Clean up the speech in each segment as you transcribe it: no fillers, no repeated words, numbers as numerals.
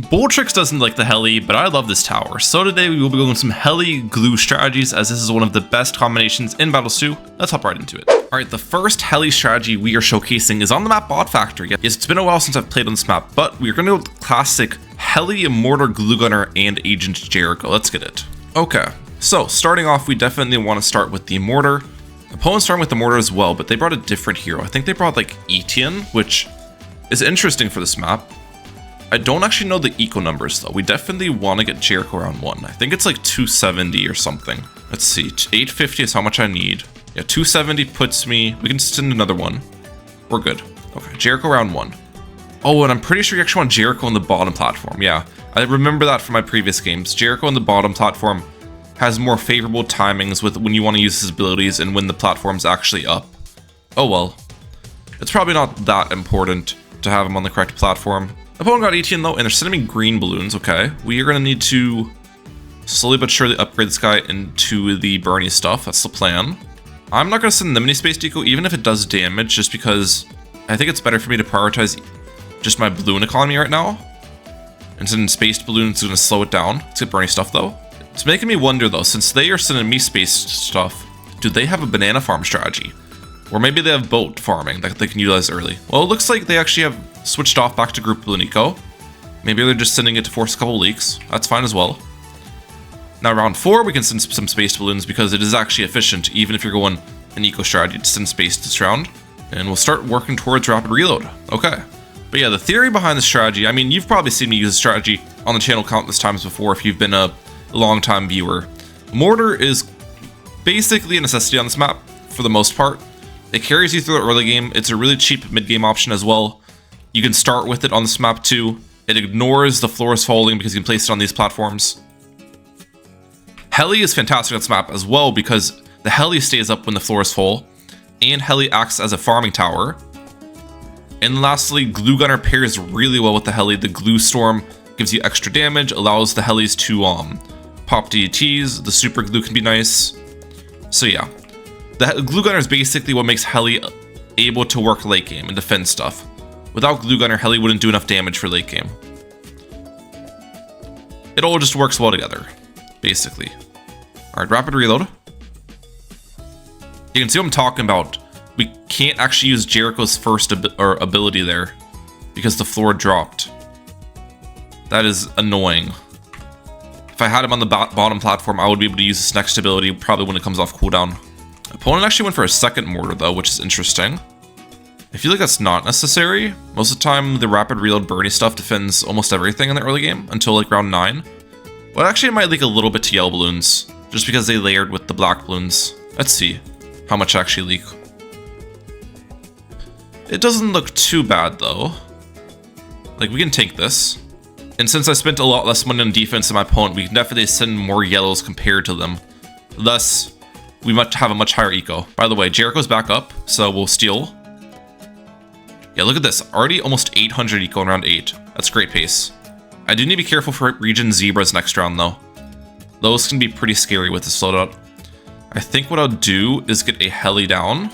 Boltrix doesn't like the Heli, but I love this tower. So today we will be going with some Heli glue strategies, as this is one of the best combinations in Battles 2. Let's hop right into it. Alright, the first Heli strategy we are showcasing is on the map Bot Factory. Yes, it's been a while since I've played on this map, but we're going to go with the classic Heli, Mortar, Glue Gunner, and Agent Jericho. Let's get it. Okay, so starting off, we definitely want to start with the Mortar. Opponents starting with the Mortar as well, but they brought a different hero. I think they brought like Etienne, which is interesting for this map. I don't actually know the eco numbers though. We definitely want to get Jericho around 1. I think it's like 270 or something. Let's see, 850 is how much I need. Yeah, 270 puts me, we can send another one. We're good. Okay, Jericho around 1. Oh, and I'm pretty sure you actually want Jericho on the bottom platform. Yeah, I remember that from my previous games. Jericho on the bottom platform has more favorable timings with when you want to use his abilities and when the platform's actually up. Oh well. It's probably not that important to have him on the correct platform. Opponent got 18 though, and they're sending me green balloons. Okay, we are going to need to slowly but surely upgrade this guy into the Bernie stuff. That's the plan. I'm not going to send the mini space deco even if it does damage, just because I think it's better for me to prioritize just my balloon economy right now. And sending spaced balloons is going to slow it down. Let's get Bernie stuff though. It's making me wonder though, since they are sending me space stuff, do they have a banana farm strategy? Or maybe they have boat farming that they can utilize early. Well, it looks like they actually have switched off back to group balloon eco. Maybe they're just sending it to force a couple leaks. That's fine as well. Now round 4, we can send some spaced balloons because it is actually efficient, even if you're going an eco strategy to send space this round. And we'll start working towards rapid reload. Okay. But yeah, the theory behind the strategy, I mean, you've probably seen me use this strategy on the channel countless times before if you've been a long-time viewer. Mortar is basically a necessity on this map for the most part. It carries you through the early game. It's a really cheap mid-game option as well. You can start with it on this map too. It ignores the floors falling because you can place it on these platforms. Heli is fantastic on this map as well because the Heli stays up when the floors fall, and Heli acts as a farming tower. And lastly, Glue Gunner pairs really well with the Heli. The Glue Storm gives you extra damage, allows the Helis to pop DETs. The Super Glue can be nice. So yeah. The Glue Gunner is basically what makes Heli able to work late game and defend stuff. Without Glue Gunner, Heli wouldn't do enough damage for late game. It all just works well together, basically. Alright, rapid reload. You can see what I'm talking about. We can't actually use Jericho's first ability there because the floor dropped. That is annoying. If I had him on the bottom platform, I would be able to use this next ability probably when it comes off cooldown. Opponent actually went for a second mortar though, which is interesting. I feel like that's not necessary. Most of the time, the rapid reload Bernie stuff defends almost everything in the early game until like round 9. But actually it might leak a little bit to yellow balloons, just because they layered with the black balloons. Let's see how much actually leak. It doesn't look too bad though. Like, we can take this. And since I spent a lot less money on defense than my opponent, we can definitely send more yellows compared to them. Thus, we must have a much higher eco. By the way, Jericho's back up, so we'll steal. Yeah, look at this. Already almost 800 eco in round 8. That's great pace. I do need to be careful for region zebras next round, though. Those can be pretty scary with this loadout. I think what I'll do is get a Heli down.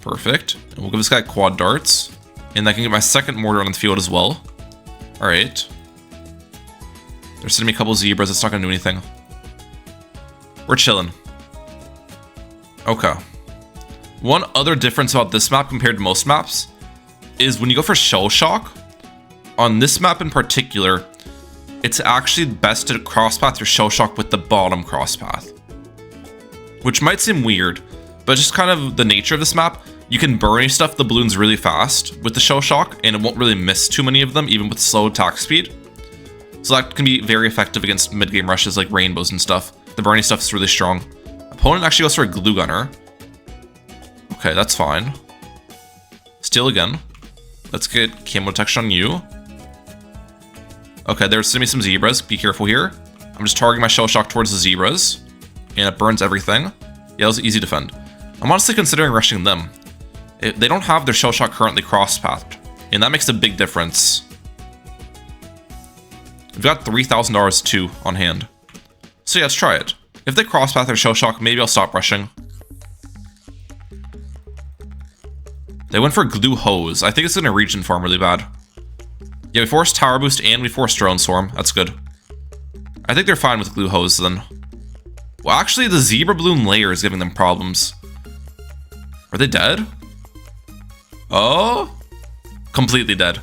Perfect. And we'll give this guy quad darts. And I can get my second mortar on the field as well. Alright. They're sending me a couple zebras. It's not going to do anything. We're chilling. Okay. One other difference about this map compared to most maps is when you go for Shell Shock, on this map in particular, it's actually best to crosspath your Shell Shock with the bottom crosspath. Which might seem weird, but just kind of the nature of this map. You can Bernie stuff the balloons really fast with the Shell Shock, and it won't really miss too many of them, even with slow attack speed. So that can be very effective against mid-game rushes like rainbows and stuff. The Bernie stuff is really strong. Opponent actually goes for a Glue Gunner. Okay, that's fine. Steal again. Let's get camo detection on you. Okay, there's sending me some zebras. Be careful here. I'm just targeting my Shell Shock towards the zebras. And it burns everything. Yeah, that was easy to defend. I'm honestly considering rushing them. They don't have their Shell Shock currently cross-pathed. And that makes a big difference. We've got $3,000 too on hand. So yeah, let's try it. If they cross-path their Shell Shock, maybe I'll stop rushing. They went for Glue Hose. I think it's going to region farm really bad. Yeah, we forced Tower Boost and we forced Drone Swarm. That's good. I think they're fine with Glue Hose then. Well, actually, the Zebra Bloon layer is giving them problems. Are they dead? Oh? Completely dead.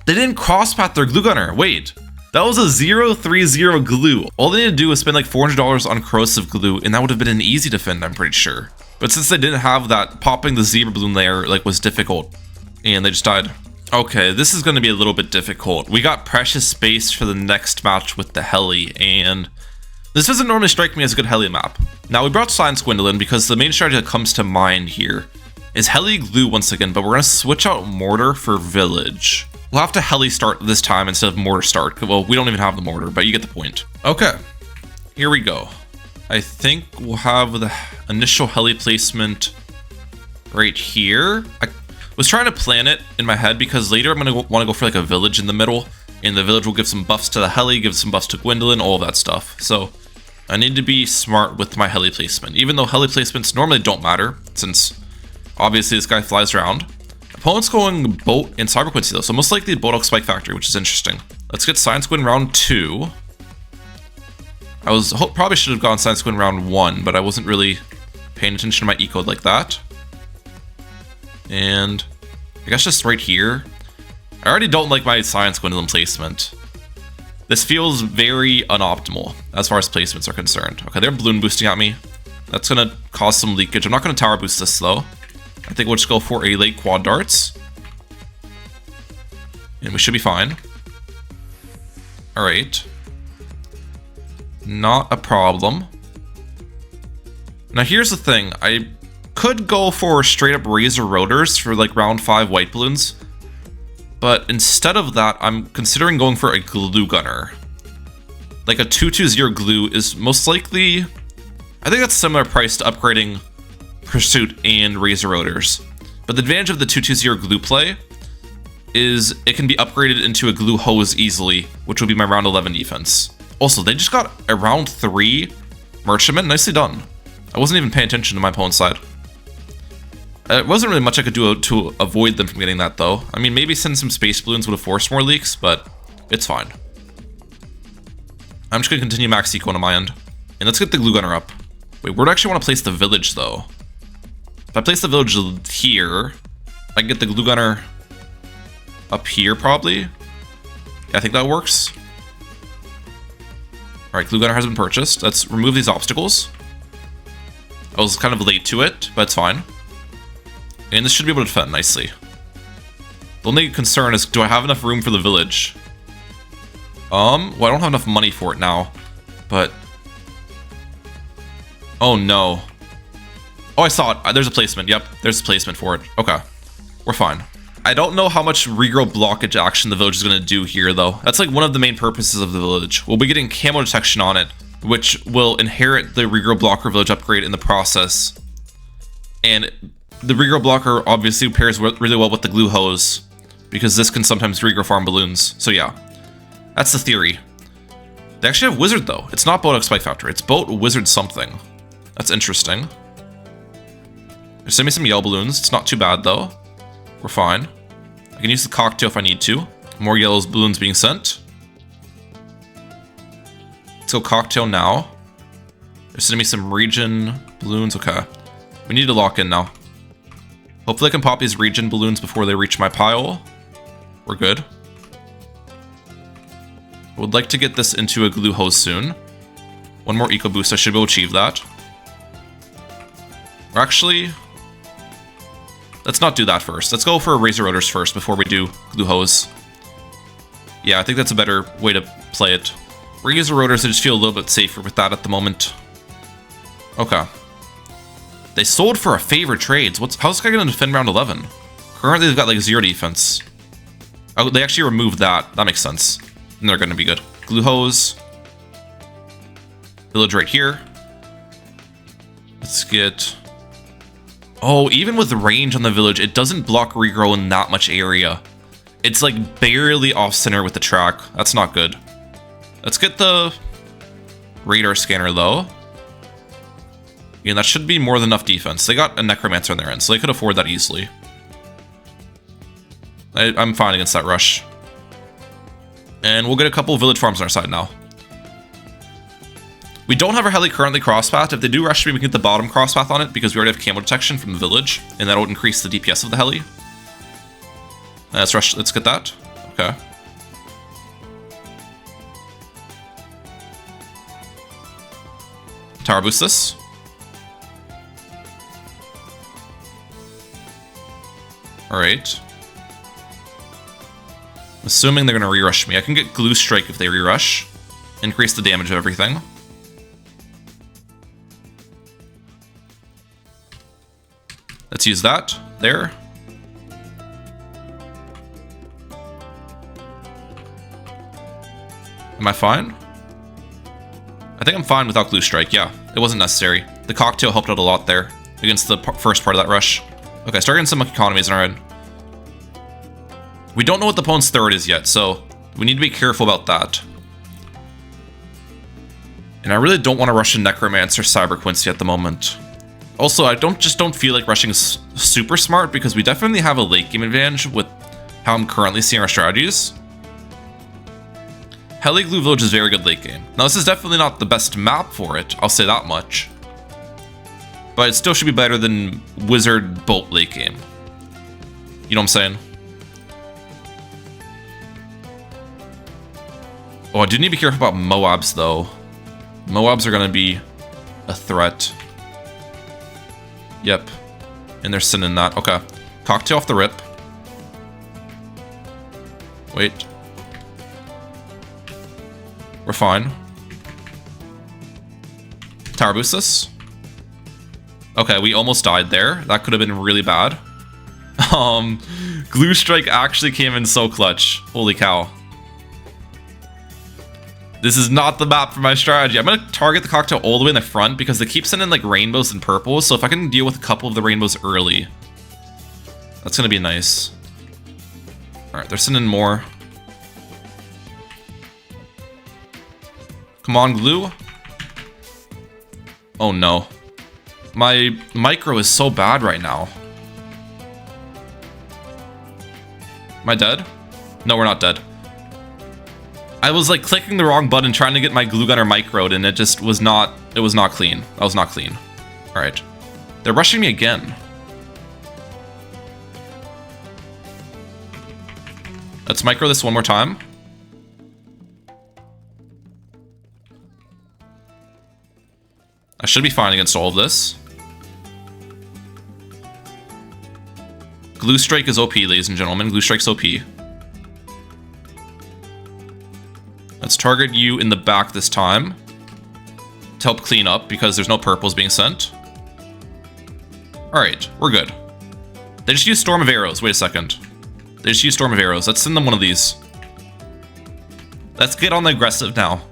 They didn't cross-path their Glue Gunner. Wait. That was a 0-3-0 glue. All they need to do is spend like $400 on corrosive glue, and that would have been an easy defend, I'm pretty sure. But since they didn't have that, popping the Zebra Bloon layer like was difficult, and they just died. Okay, this is going to be a little bit difficult. We got Precious Space for the next match with the Heli, and this doesn't normally strike me as a good Heli map. Now, we brought Science Gwendolyn because the main strategy that comes to mind here is Heli Glue once again, but we're going to switch out Mortar for Village. We'll have to Heli start this time instead of Mortar start. Well, we don't even have the Mortar, but you get the point. Okay, here we go. I think we'll have the initial Heli placement right here. I was trying to plan it in my head because later I'm going to want to go for like a village in the middle, and the village will give some buffs to the Heli, give some buffs to Gwendolyn, all of that stuff. So I need to be smart with my Heli placement, even though Heli placements normally don't matter, since obviously this guy flies around. Opponent's going Boat and Cyber Quincy though, so most likely Boat Spike Factory, which is interesting. Let's get Science Gwyn round 2. I probably should have gone Science Gwyn round 1, but I wasn't really paying attention to my E-code like that. And I guess just right here. I already don't like my Science Gwendolyn placement. This feels very unoptimal as far as placements are concerned. Okay, they're balloon boosting at me. That's gonna cause some leakage. I'm not gonna tower boost this though. I think we'll just go for a late quad darts. And we should be fine. Alright. Not a problem. Now here's the thing. I could go for straight up Razor Rotors for like round 5 white balloons. But instead of that, I'm considering going for a Glue Gunner. Like a 220 glue is most likely... I think that's similar price to upgrading Pursuit and Razor Rotors. But the advantage of the 220 glue play is it can be upgraded into a glue hose easily, which will be my round 11 defense. Also, they just got a round 3 Merchantman. Nicely done. I wasn't even paying attention to my opponent's side. It wasn't really much I could do to avoid them from getting that though. I mean, maybe send some Space Balloons would have forced more leaks, but it's fine. I'm just going to continue max eco on my end. And let's get the Glue Gunner up. Wait, where do I actually want to place the village though? If I place the village here, I can get the Glue Gunner up here probably. Yeah, I think that works. Alright, Glue Gunner has been purchased. Let's remove these obstacles. I was kind of late to it, but it's fine. And this should be able to defend nicely. The only concern is, do I have enough room for the village? Well, I don't have enough money for it now, but... Oh no. Oh, I saw it. There's a placement. Yep, there's a placement for it. Okay, we're fine. I don't know how much regrow blockage action the village is going to do here, though. That's like one of the main purposes of the village. We'll be getting camo detection on it, which will inherit the regrow blocker village upgrade in the process. And the regrow blocker obviously pairs really well with the glue hose, because this can sometimes regrow farm balloons. So yeah, that's the theory. They actually have wizard though. It's not Boat Spike Factory. It's Boat Wizard something. That's interesting. Send me some yellow balloons. It's not too bad though. We're fine. I can use the cocktail if I need to. More yellow balloons being sent. Let's go cocktail now. They're sending me some region balloons. Okay. We need to lock in now. Hopefully I can pop these region balloons before they reach my pile. We're good. I would like to get this into a glue hose soon. One more eco boost. I should be able to achieve that. Or actually... let's not do that first. Let's go for Razor Rotors first before we do Glue Hose. Yeah, I think that's a better way to play it. Razor Rotors, I just feel a little bit safer with that at the moment. Okay. They sold for a favor trades. How's this guy going to defend round 11? Currently, they've got like 0 defense. Oh, they actually removed that. That makes sense. And they're going to be good. Glue Hose. Village right here. Let's get... oh, even with the range on the village, it doesn't block regrow in that much area. It's like barely off center with the track. That's not good. Let's get the radar scanner though. Yeah, that should be more than enough defense. They got a necromancer on their end, so they could afford that easily. I'm fine against that rush. And we'll get a couple of village farms on our side now. We don't have our Heli currently crosspath. If they do rush me, we can get the bottom crosspath on it because we already have camo detection from the village, and that'll increase the DPS of the Heli. Let's rush. Let's get that. Okay. Tower boost this. Alright. Assuming they're going to re-rush me. I can get Glue Strike if they re-rush. Increase the damage of everything. Let's use that. There. Am I fine? I think I'm fine without Glue Strike, yeah. It wasn't necessary. The cocktail helped out a lot there against the first part of that rush. Okay, start getting some economies in our head. We don't know what the opponent's third is yet, so we need to be careful about that. And I really don't want to rush a Necromancer Cyber Quincy at the moment. Also, I just don't feel like rushing is super smart because we definitely have a late game advantage with how I'm currently seeing our strategies. Heli Glue Village is very good late game. Now, this is definitely not the best map for it, I'll say that much. But it still should be better than Wizard Bolt late game. You know what I'm saying? Oh, I do need to be careful about Moabs, though. Moabs are going to be a threat. Yep. And they're sending that. Okay. Cocktail off the rip. Wait. We're fine. Tower boost this. Okay, we almost died there. That could have been really bad. Glue Strike actually came in so clutch. Holy cow. This is not the map for my strategy. I'm going to target the cocktail all the way in the front because they keep sending like rainbows and purples. So if I can deal with a couple of the rainbows early, that's going to be nice. All right, they're sending more. Come on, Glue. Oh no. My micro is so bad right now. Am I dead? No, we're not dead. I was like clicking the wrong button trying to get my glue gunner microed and it just was not, it was not clean. That was not clean. All right. They're rushing me again. Let's micro this one more time. I should be fine against all of this. Glue Strike is OP, ladies and gentlemen. Glue Strike's OP. Let's target you in the back this time to help clean up because there's no purples being sent. Alright, we're good. They just use Storm of Arrows. Wait a second. They just use Storm of Arrows. Let's send them one of these. Let's get on the aggressive now.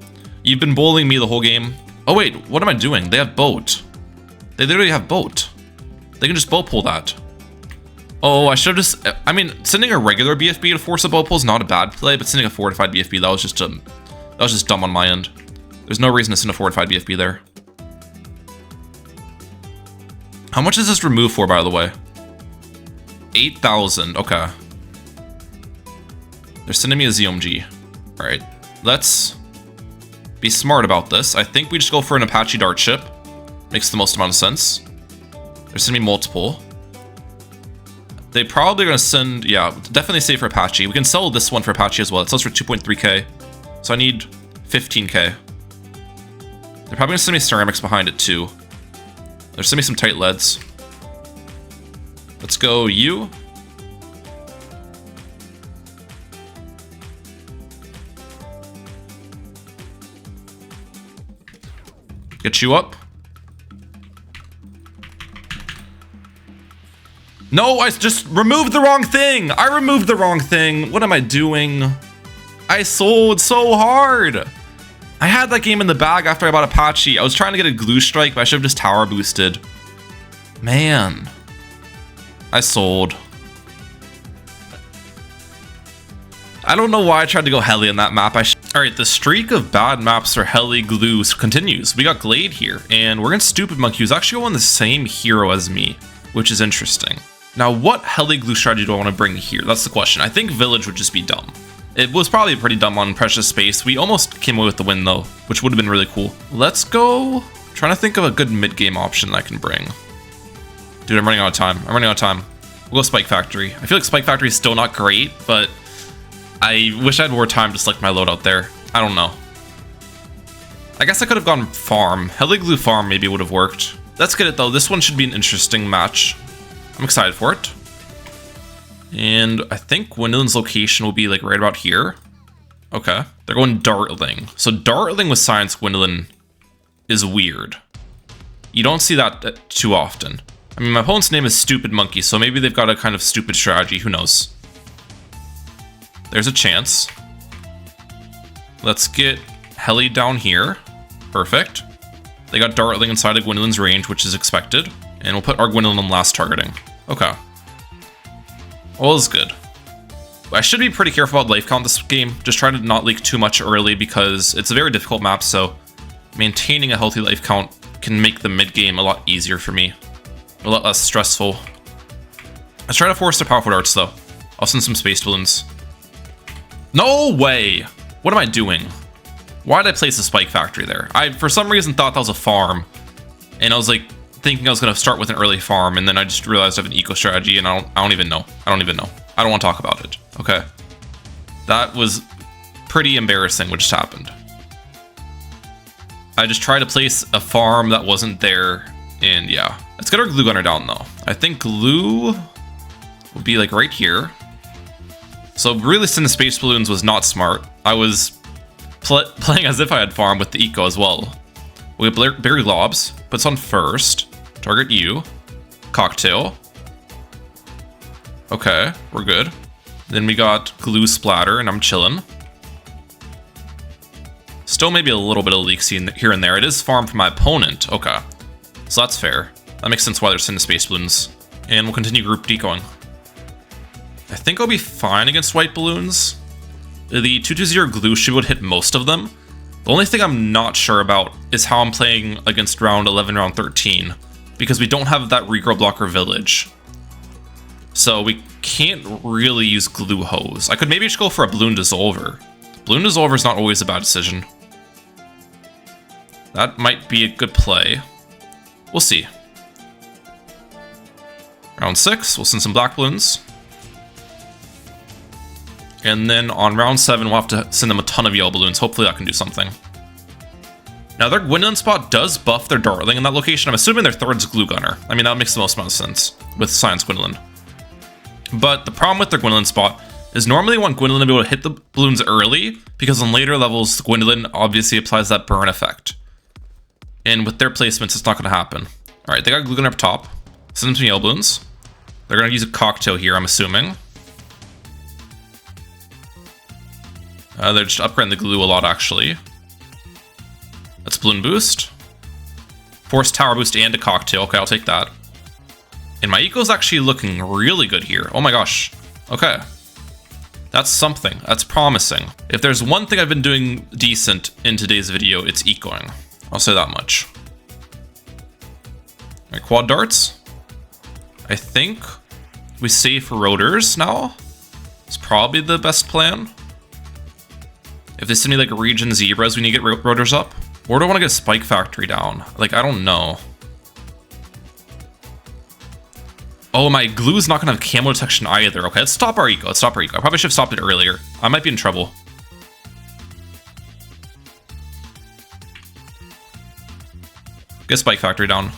You've been bullying me the whole game. Oh wait, what am I doing? They have boat. They literally have boat. They can just boat pull that. Oh, I should have just... I mean, sending a regular BFB to force a boat pull is not a bad play, but sending a fortified BFB, that was just dumb on my end. There's no reason to send a fortified BFB there. How much does this remove for, by the way? 8,000. Okay. They're sending me a ZOMG. All right. Let's be smart about this. I think we just go for an Apache Dart ship. Makes the most amount of sense. They're sending me multiple. They probably are going to send... Yeah, definitely save for Apache. We can sell this one for Apache as well. It sells for 2.3k. So I need 15k. They're probably going to send me ceramics behind it too. They're sending me some tight leads. Let's go you. Get you up. No, I just removed the wrong thing. I removed the wrong thing. What am I doing? I sold so hard. I had that game in the bag after I bought Apache. I was trying to get a Glue Strike, but I should have just tower boosted. Man. I sold. I don't know why I tried to go Heli on that map. Alright, the streak of bad maps for Heli Glue continues. We got Glade here, and we're in Stupid Monkey, who's actually on the same hero as me, which is interesting. Now, what Heli Glue strategy do I want to bring here? That's the question. I think Village would just be dumb. It was probably pretty dumb on precious space. We almost came away with the win though, which would have been really cool. Let's go. Trying to think of a good mid-game option that I can bring. Dude, I'm running out of time. We'll go Spike Factory. I feel like Spike Factory is still not great, but I wish I had more time to select my loadout there. I don't know. I guess I could have gone farm. Heli Glue farm maybe would have worked. Let's get it though. This one should be an interesting match. I'm excited for it. And I think Gwendolyn's location will be like right about here. Okay. They're going Dartling. So Dartling with Science Gwendolyn is weird. You don't see that too often. I mean, my opponent's name is Stupid Monkey, so maybe they've got a kind of stupid strategy. Who knows? There's a chance. Let's get Heli down here. Perfect. They got Dartling inside of Gwendolyn's range, which is expected. And we'll put our Gwendolyn on last targeting. Okay. All is good. I should be pretty careful about life count this game. Just try to not leak too much early because it's a very difficult map, so maintaining a healthy life count can make the mid-game a lot easier for me. A lot less stressful. Let's try to force the powerful darts, though. I'll send some space balloons. No way! What am I doing? Why did I place a Spike Factory there? I, for some reason, thought that was a farm. And I was like, thinking I was going to start with an early farm, and then I just realized I have an eco strategy, and I don't even know. I don't want to talk about it. Okay. That was pretty embarrassing what just happened. I just tried to place a farm that wasn't there, and yeah. Let's get our glue gunner down, though. I think glue will be like right here. So really sending space balloons was not smart. I was playing as if I had farm with the eco as well. We have berry globs. Puts on first. Target you. Cocktail. Okay, we're good. Then we got glue splatter, and I'm chilling. Still maybe a little bit of leaks here and there. It is farm for my opponent. Okay, so that's fair. That makes sense why they're sending space balloons. And we'll continue group decoing. I think I'll be fine against white balloons. The 220 glue should would hit most of them. The only thing I'm not sure about is how I'm playing against round 11, round 13, because we don't have that regrow blocker village. So we can't really use glue hose. I could maybe just go for a balloon dissolver. Balloon dissolver is not always a bad decision. That might be a good play. We'll see. Round 6, we'll send some black balloons. And then on round 7, we'll have to send them a ton of yellow balloons. Hopefully that can do something. Now their Gwendolyn spot does buff their Dartling in that location. I'm assuming their third's Glue Gunner. I mean, that makes the most amount of sense with Science Gwendolyn. But the problem with their Gwendolyn spot is normally you want Gwendolyn to be able to hit the balloons early, because on later levels, Gwendolyn obviously applies that burn effect. And with their placements, it's not going to happen. Alright, they got Glue Gunner up top. Send them some yellow balloons. They're going to use a cocktail here, I'm assuming. They're just upgrading the glue a lot, actually. That's balloon boost. Force tower boost and a cocktail. Okay, I'll take that. And my eco's actually looking really good here. Oh my gosh. Okay. That's something. That's promising. If there's one thing I've been doing decent in today's video, it's ecoing. I'll say that much. Alright, quad darts. I think we save for rotors now. It's probably the best plan. If they send me like region zebras, we need to get rotors up. Or do I want to get Spike Factory down? Like, I don't know. Oh, my glue's not going to have camo detection either. Okay, let's stop our eco. Let's stop our eco. I probably should have stopped it earlier. I might be in trouble. Get Spike Factory down.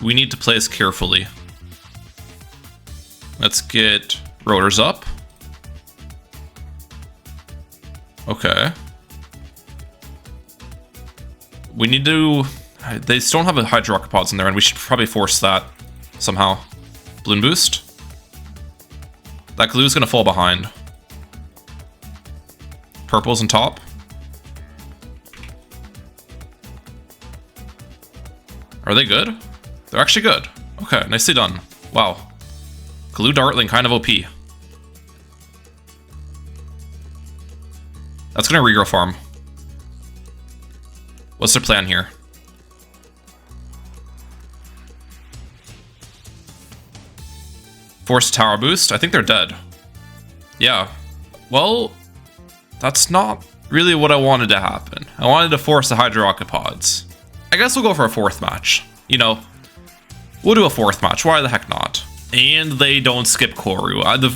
We need to play this carefully. Let's get rotors up. Okay. We need to... They still don't have a hydropods in there, and we should probably force that somehow. Balloon boost. That glue is going to fall behind. Purple's on top. Are they good? They're actually good. Okay, nicely done. Wow. Glue Dartling, kind of OP. That's going to regrow farm. What's their plan here? Force tower boost. I think they're dead. Yeah. Well, that's not really what I wanted to happen. I wanted to force the Hydro Rocket Pods. I guess we'll go for a 4th match. You know, we'll do a 4th match. Why the heck not? And they don't skip Koru. The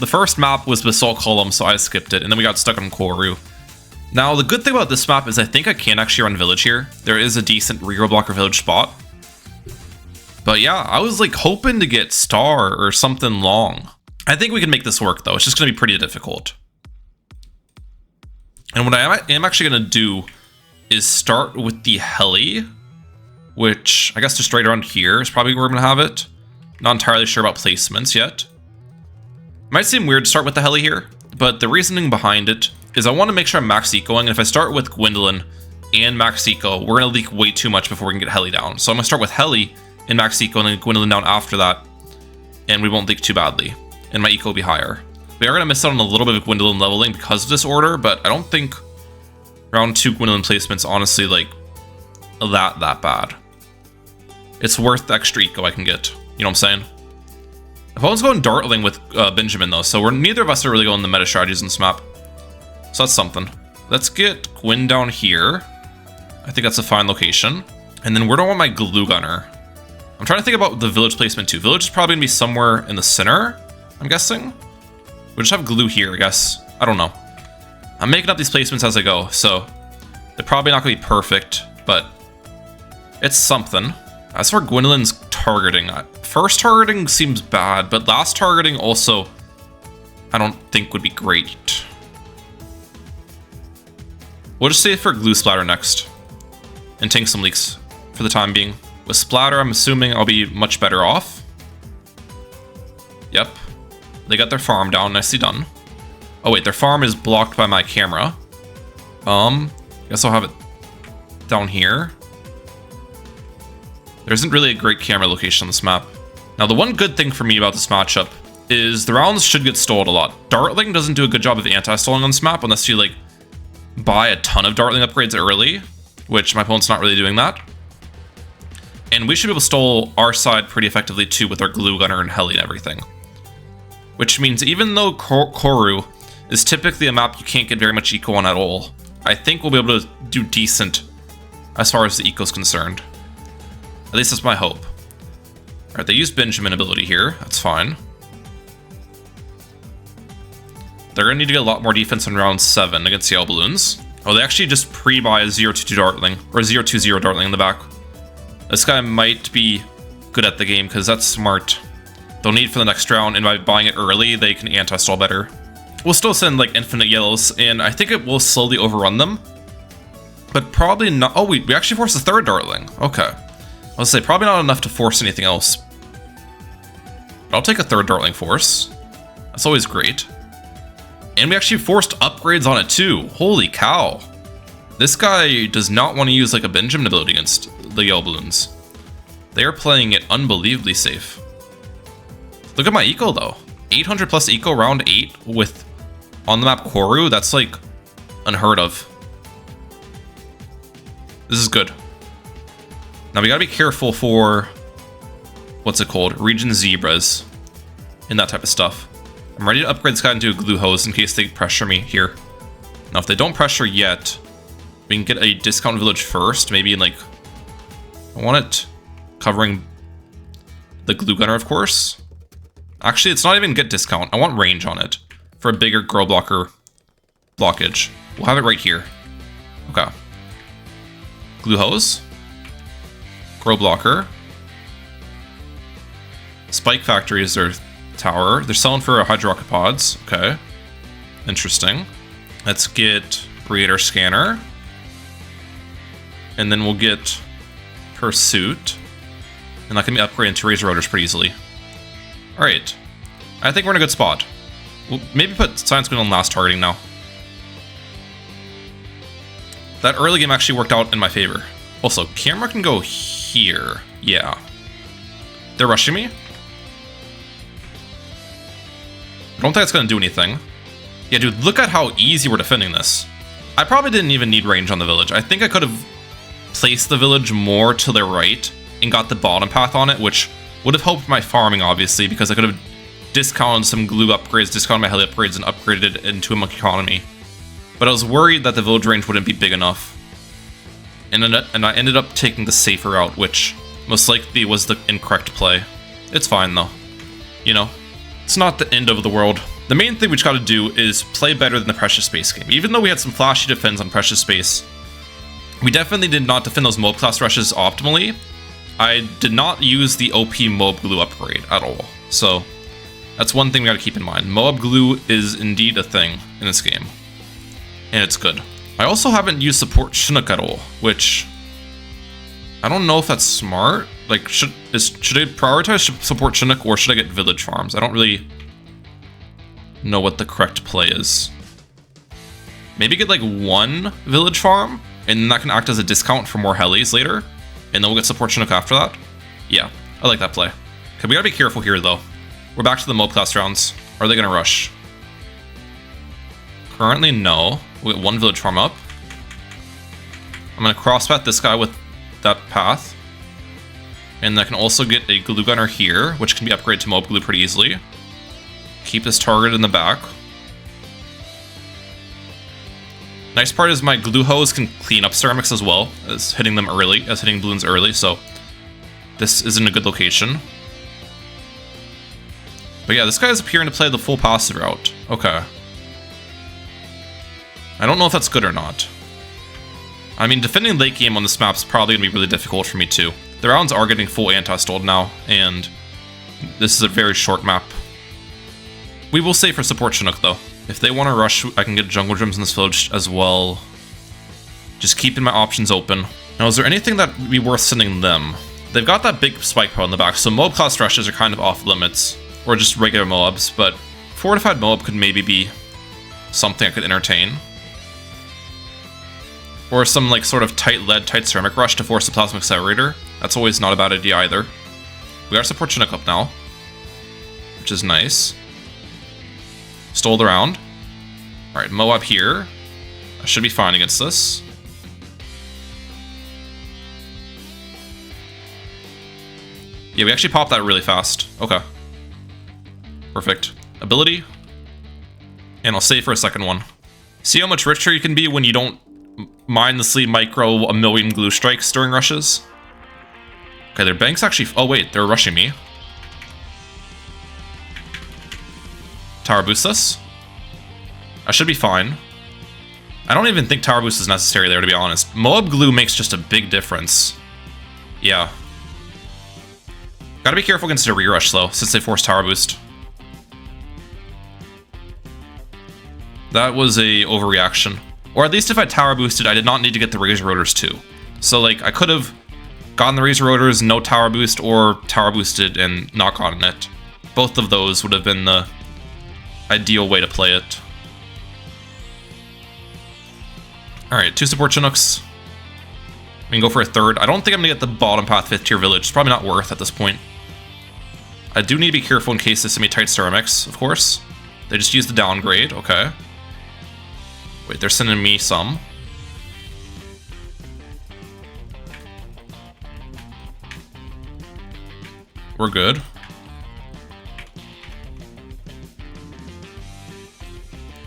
first map was Basalt Column, so I skipped it, and then we got stuck on Koru. Now, the good thing about this map is I think I can actually run Village here. There is a decent reroll blocker Village spot. But yeah, I was like hoping to get Star or something long. I think we can make this work though. It's just going to be pretty difficult. And what I am actually going to do is start with the Heli, which I guess just right around here is probably where we're going to have it. Not entirely sure about placements yet. Might seem weird to start with the Heli here, but the reasoning behind it is I want to make sure I'm max ecoing, and if I start with Gwendolyn and max eco, we're going to leak way too much before we can get Heli down. So I'm going to start with Heli and max eco, and then Gwendolyn down after that, and we won't leak too badly, and my eco will be higher. We are going to miss out on a little bit of Gwendolyn leveling because of this order, but I don't think round 2 Gwendolyn placements honestly like that bad. It's worth the extra eco I can get. You know what I'm saying? Opponent's going Dartling with Benjamin though, so neither of us are really going the meta strategies in this map. So that's something. Let's get Gwen down here. I think that's a fine location. And then where do I want my glue gunner? I'm trying to think about the village placement too. Village is probably gonna be somewhere in the center, I'm guessing. We'll just have glue here, I guess. I don't know. I'm making up these placements as I go, so they're probably not gonna be perfect, but it's something. As for Gwendolyn's targeting, first targeting seems bad, but last targeting also I don't think would be great. We'll just save for glue splatter next and tank some leaks for the time being. With splatter, I'm assuming I'll be much better off. Yep. They got their farm down, nicely done. Oh wait, their farm is blocked by my camera. Guess I'll have it down here. There isn't really a great camera location on this map. Now, the one good thing for me about this matchup is the rounds should get stalled a lot. Dartling doesn't do a good job of anti-stalling on this map unless you, like, buy a ton of Dartling upgrades early, which my opponent's not really doing that. And we should be able to stall our side pretty effectively, too, with our Glue Gunner and Heli and everything. Which means even though Koru is typically a map you can't get very much eco on at all, I think we'll be able to do decent as far as the eco is concerned. At least that's my hope. Alright, they used Benjamin ability here. That's fine. They're going to need to get a lot more defense in round 7 against the Bloons. Oh, they actually just pre-buy a 0-2 Dartling, or 0-2-0 Dartling in the back. This guy might be good at the game, because that's smart. They'll need for the next round, and by buying it early, they can anti-stall better. We'll still send, like, infinite yellows, and I think it will slowly overrun them. But probably not... Oh, we actually forced a 3rd Dartling. Okay. I was gonna say, probably not enough to force anything else. But I'll take a 3rd Dartling force. That's always great. And we actually forced upgrades on it too. Holy cow. This guy does not want to use like a Benjamin ability against the Bloons. They are playing it unbelievably safe. Look at my eco though. 800 plus eco round 8 with on the map Koru. That's like unheard of. This is good. Now we gotta be careful for, what's it called? Region zebras and that type of stuff. I'm ready to upgrade this guy into a glue hose in case they pressure me here. Now if they don't pressure yet, we can get a discount village first. Maybe in like, I want it covering the glue gunner, of course. Actually, it's not even get discount. I want range on it for a bigger girl blocker blockage. We'll have it right here. Okay. Glue hose. Grow blocker. Spike Factory is their tower. They're selling for Hydro Rocket Pods. Okay. Interesting. Let's get Creator Scanner. And then we'll get Pursuit. And that can be upgraded to Razor Rotors pretty easily. Alright. I think we're in a good spot. We'll maybe put Science Queen on last targeting now. That early game actually worked out in my favor. Also, camera can go here. Yeah. They're rushing me. I don't think it's going to do anything. Yeah, dude, look at how easy we're defending this. I probably didn't even need range on the village. I think I could have placed the village more to their right and got the bottom path on it, which Would have helped my farming, obviously, because I could have discounted some glue upgrades, discounted my heli upgrades, and upgraded it into a monkey economy. But I was worried that the village range wouldn't be big enough. And I ended up taking the safer route, which most likely was the incorrect play. It's fine, though. You know, it's not the end of the world. The main thing we just gotta do is play better than the Precious Space game. Even though we had some flashy defense on Precious Space, we definitely did not defend those Moab class rushes optimally. I did not use the OP Moab glue upgrade at all. So that's one thing we gotta keep in mind. Moab glue is indeed a thing in this game. And it's good. I also haven't used support Chinook at all, which I don't know if that's smart. Like, should I prioritize support Chinook or should I get village farms? I don't really know what the correct play is. Maybe get like one village farm, and then that can act as a discount for more helis later, and then we'll get support Chinook after that. Yeah, I like that play. Okay, we gotta be careful here though. We're back to the Moab class rounds. Are they gonna rush? Currently, no. We get one village farm up. I'm gonna crosspath this guy with that path. And I can also get a glue gunner here, which can be upgraded to Moab glue pretty easily. Keep this target in the back. Nice part is my glue hose can clean up ceramics as well as hitting them early, as hitting balloons early, so this is in a good location. But yeah, this guy is appearing to play the full passive route. Okay. I don't know if that's good or not. I mean, defending late game on this map is probably going to be really difficult for me too. The rounds are getting full anti-stalled now, and this is a very short map. We will save for support Chinook though. If they want to rush, I can get jungle gyms in this village as well. Just keeping my options open. Now, is there anything that would be worth sending them? They've got that big spike pro in the back, so Moab class rushes are kind of off limits. Or just regular Moabs, but fortified Moab could maybe be something I could entertain. Or some like sort of tight lead, tight ceramic rush to force the plasma accelerator. That's always not a bad idea either. We got support Chinook up now, which is nice. Stole the round. Alright, Moab here. I should be fine against this. Yeah, we actually popped that really fast. Okay. Perfect. Ability. And I'll save for a second one. See how much richer you can be when you don't mindlessly micro a million glue strikes during rushes? Okay, their bank's actually... Oh wait, they're rushing me. Tower boost this. I should be fine. I don't even think tower boost is necessary there, to be honest. Moab glue makes just a big difference. Yeah. Gotta be careful against a re-rush though, since they force tower boost. That was a overreaction. Or at least if I tower boosted, I did not need to get the Razor Rotors too. So like, I could have gotten the Razor Rotors, no tower boost, or tower boosted and not gotten it. Both of those would have been the ideal way to play it. Alright, 2 support Chinooks. We can go for a third. I don't think I'm gonna get the bottom path 5th tier village. It's probably not worth at this point. I do need to be careful in case they send me tight ceramics, of course. They just used the downgrade, okay. Wait, they're sending me some. We're good.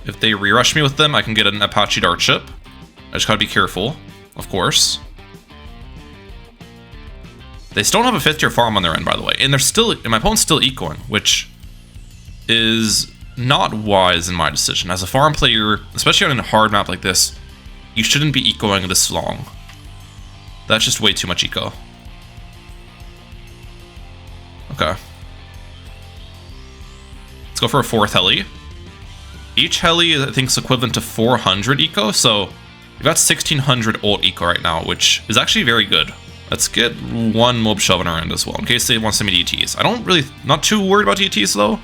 If they re-rush me with them, I can get an Apache Dart Ship. I just gotta be careful, of course. They still don't have a 5th tier farm on their end, by the way. And they're still, and my opponent's still ecoing, which is not wise in my decision. As a farm player, especially on a hard map like this, you shouldn't be ecoing this long. That's just way too much eco. Okay. Let's go for a 4th heli. Each heli, I think, is equivalent to 400 eco, so we've got 1600 ult eco right now, which is actually very good. Let's get 1 mob shove on our end as well, in case they want some DTs. I don't really, not too worried about DTs though.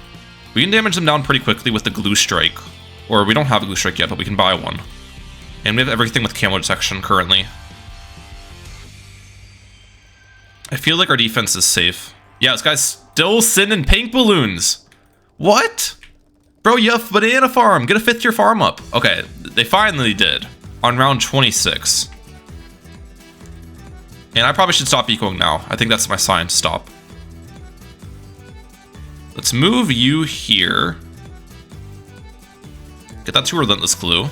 We can damage them down pretty quickly with the glue strike. Or we don't have a glue strike yet, but we can buy one. And we have everything with camo detection currently. I feel like our defense is safe. Yeah, this guy's still sending pink balloons. What? Bro, you have banana farm. Get a 5th tier farm up. Okay, they finally did. On round 26. And I probably should stop ecoing now. I think that's my sign to stop. Let's move you here. Get that to a Relentless Glue.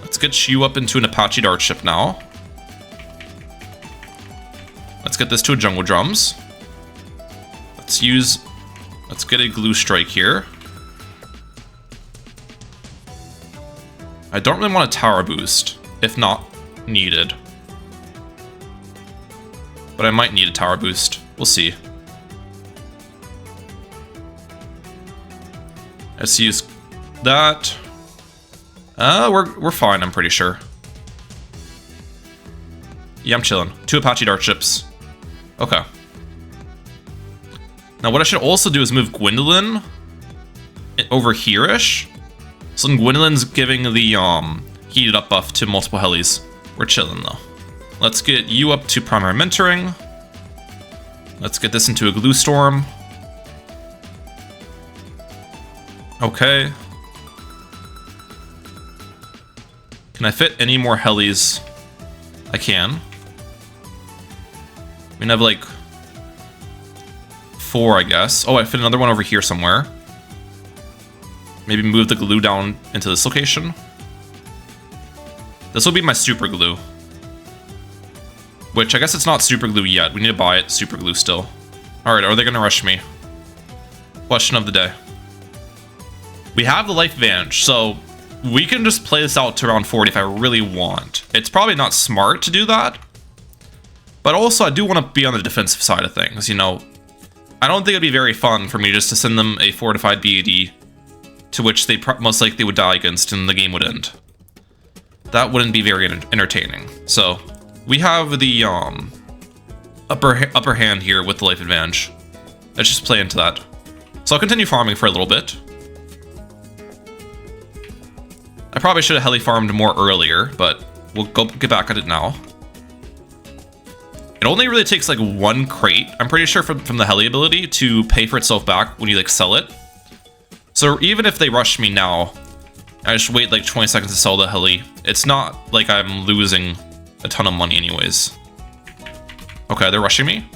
Let's get you up into an Apache Dart Ship now. Let's get this to a Jungle Drums. Let's get a Glue Strike here. I don't really want a Tower Boost, if not needed. But I might need a Tower Boost. We'll see. Let's use that. We're fine, I'm pretty sure. Yeah, I'm chilling. 2 Apache Dart Ships. Okay. Now what I should also do is move Gwendolyn over here-ish. So then Gwendolyn's giving the heated up buff to multiple helis. We're chilling though. Let's get you up to primary mentoring. Let's get this into a Glue Storm. Okay. Can I fit any more helis? I can. I mean, I have like 4, I guess. Oh, I fit another one over here somewhere. Maybe move the glue down into this location. This will be my super glue. Which, I guess it's not super glue yet. We need to buy it super glue still. Alright, are they gonna rush me? Question of the day. We have the life advantage, so we can just play this out to around 40 if I really want. It's probably not smart to do that. But also, I do want to be on the defensive side of things, you know. I don't think it'd be very fun for me just to send them a fortified BAD to which they most likely would die against and the game would end. That wouldn't be very entertaining. So, we have the upper hand here with the life advantage. Let's just play into that. So I'll continue farming for a little bit. I probably should have heli farmed more earlier, but we'll get back at it now. It only really takes like 1 crate, I'm pretty sure, from the heli ability to pay for itself back when you like sell it. So even if they rush me now, I just wait like 20 seconds to sell the heli. It's not like I'm losing a ton of money anyways. Okay, they're rushing me.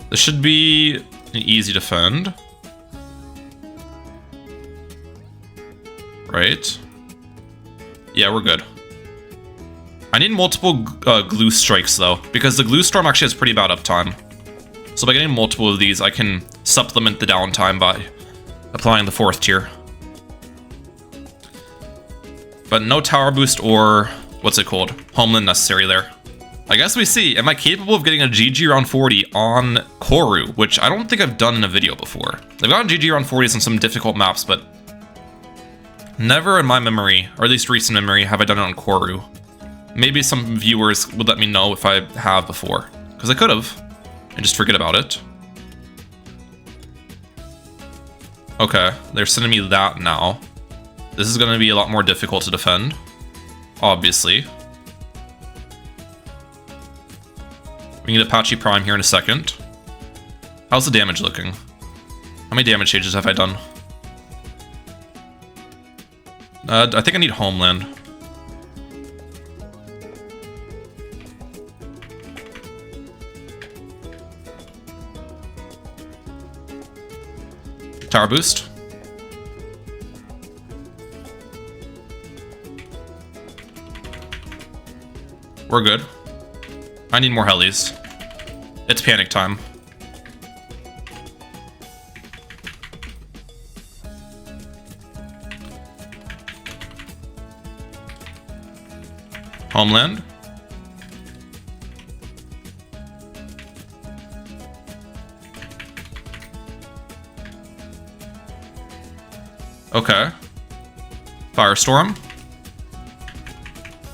This should be an easy defend. Right? Yeah, we're good. I need multiple glue strikes though, because the glue storm actually has pretty bad uptime. So by getting multiple of these, I can supplement the downtime by applying the 4th tier. But no tower boost or, what's it called, homeland necessary there. I guess we see, am I capable of getting a GG around 40 on Koru, which I don't think I've done in a video before. I've gotten GG around 40s on some difficult maps, but never in my memory, or at least recent memory, have I done it on Koru. Maybe some viewers would let me know if I have before, because I could have, and just forget about it. Okay, they're sending me that now. This is going to be a lot more difficult to defend, obviously. We need Apache Prime here in a second. How's the damage looking? How many damage changes have I done? I think I need Homeland. Tower boost. We're good. I need more helis. It's panic time. Homeland. Okay. Firestorm.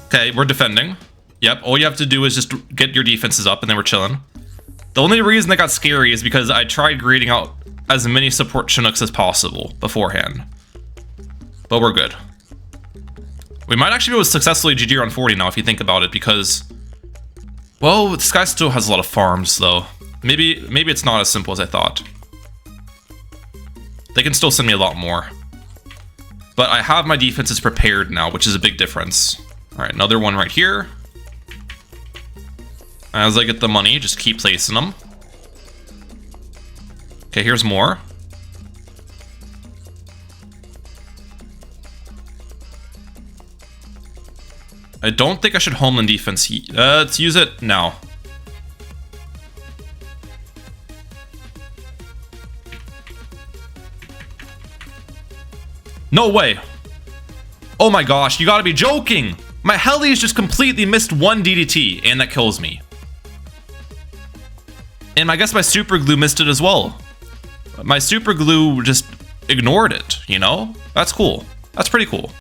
Okay, we're defending. Yep, all you have to do is just get your defenses up and then we're chilling. The only reason that got scary is because I tried grading out as many support Chinooks as possible beforehand. But we're good. We might actually be able to successfully GG on 40 now if you think about it, because, well, this guy still has a lot of farms though. Maybe it's not as simple as I thought. They can still send me a lot more. But I have my defenses prepared now, which is a big difference. All right, another one right here. As I get the money, just keep placing them. Okay, here's more. I don't think I should homeland defense. Let's use it now. No way. Oh my gosh, you gotta be joking. My Heli has just completely missed one DDT, and that kills me. And I guess my super glue missed it as well. My super glue just ignored it, you know? That's cool. That's pretty cool.